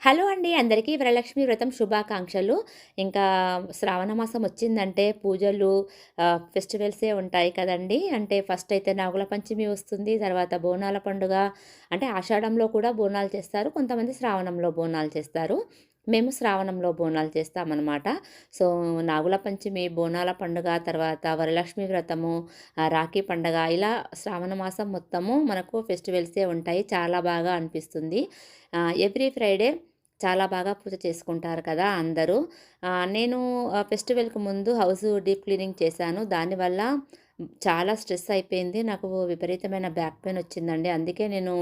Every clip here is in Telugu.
హలో అండి. అందరికీ వరలక్ష్మి వ్రతం శుభాకాంక్షలు. ఇంకా శ్రావణ మాసం వచ్చిందంటే పూజలు, ఫెస్టివల్సే ఉంటాయి కదండీ! అంటే ఫస్ట్ అయితే నాగుల పంచమి వస్తుంది. తర్వాత బోనాల పండుగ. అంటే ఆషాఢంలో కూడా బోనాలు చేస్తారు. కొంతమంది శ్రావణంలో బోనాలు చేస్తారు. మేము శ్రావణంలో బోనాలు చేస్తామనమాట. సో, నాగుల పంచమి, బోనాల పండుగ, తర్వాత వరలక్ష్మి వ్రతము, రాఖీ పండగ ఇలా శ్రావణ మాసం మొత్తము మనకు ఫెస్టివల్సే ఉంటాయి. చాలా బాగా అనిపిస్తుంది. ఎవ్రీ ఫ్రైడే చాలా బాగా పూజ చేసుకుంటారు కదా అందరూ. నేను ఫెస్టివల్‌కి ముందు హౌస్ డీప్ క్లీనింగ్ చేశాను. దానివల్ల చాలా స్ట్రెస్ అయిపోయింది. నాకు విపరీతమైన బ్యాక్ పెయిన్ వచ్చిందండి. అందుకే నేను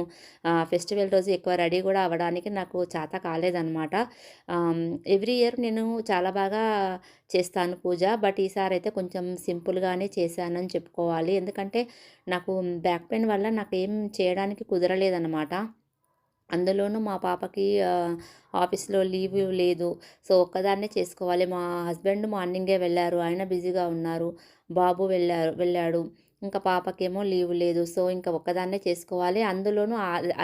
ఫెస్టివల్ రోజు ఎక్కువ రెడీ కూడా అవ్వడానికి నాకు చేత కాలేదనమాట. ఎవ్రీ ఇయర్ నేను చాలా బాగా చేస్తాను పూజ. బట్ ఈసారైతే కొంచెం సింపుల్‌గానే చేశానని చెప్పుకోవాలి. ఎందుకంటే నాకు బ్యాక్ పెయిన్ వల్ల నాకేం చేయడానికి కుదరలేదనమాట. అందులోనూ మా పాపకి ఆఫీస్‌లో లీవ్ లేదు. సో, ఒక్కదాన్నే చేసుకోవాలి. మా హస్బెండ్ మార్నింగే వెళ్లారు. ఆయన బిజీగా ఉన్నారు. బాబు వెళ్ళాడు. ఇంకా పాపకేమో లీవ్ లేదు. సో, ఇంక ఒక్కదాన్నే చేసుకోవాలి. అందులోనూ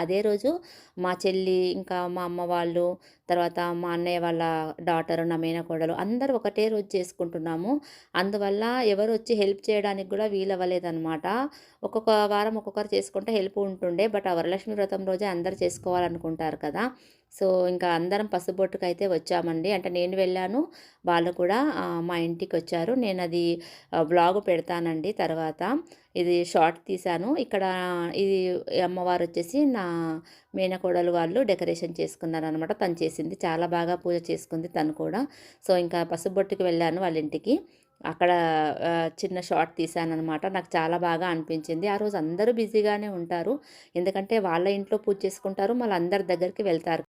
అదే రోజు మా చెల్లి, ఇంకా మా అమ్మ వాళ్ళు, తర్వాత మా అన్నయ్య వాళ్ళ డాటర్, నా మేనకోడలు అందరూ ఒకటే రోజు చేసుకుంటున్నాము. అందువల్ల ఎవరొచ్చి హెల్ప్ చేయడానికి గూడా వీలవ్వలేదనమాట. ఒక్కొక్క వారం ఒక్కొక్కరు చేసుకుంటే హెల్ప్ ఉంటుండే. బట్ ఆ వరలక్ష్మి వ్రతం రోజే అందరూ చేసుకోవాలనుకుంటారు కదా! సో, ఇంకా అందరం పసుబొట్టుకైతే వచ్చామండి. అంటే నేను వెళ్ళాను. వాళ్ళు కూడా మా ఇంటికొచ్చారు. నేనది వ్లాగ్ పెడతానండి తర్వాత. ఇది షార్ట్ తీశాను. ఇక్కడ ఇది అమ్మవారొచ్చేసి నా మేనకోడలు వాళ్ళు డెకరేషన్ చేసుకున్నారనమాట. తను చేసింది. చాలా బాగా పూజ చేసుకుంది తను కూడా. సో, ఇంకా పసుబొట్టుకి వెళ్ళాను వాళ్ళ ఇంటికి. అక్కడ చిన్న షార్ట్ తీశాననమాట. నాకు చాలా బాగా అనిపించింది. ఆ రోజు అందరూ బిజీగానే ఉంటారు. ఎందుకంటే వాళ్ళ ఇంట్లో పూజ చేసుకుంటారు. మళ్ళీ అందరి దగ్గరికి వెళ్తారు.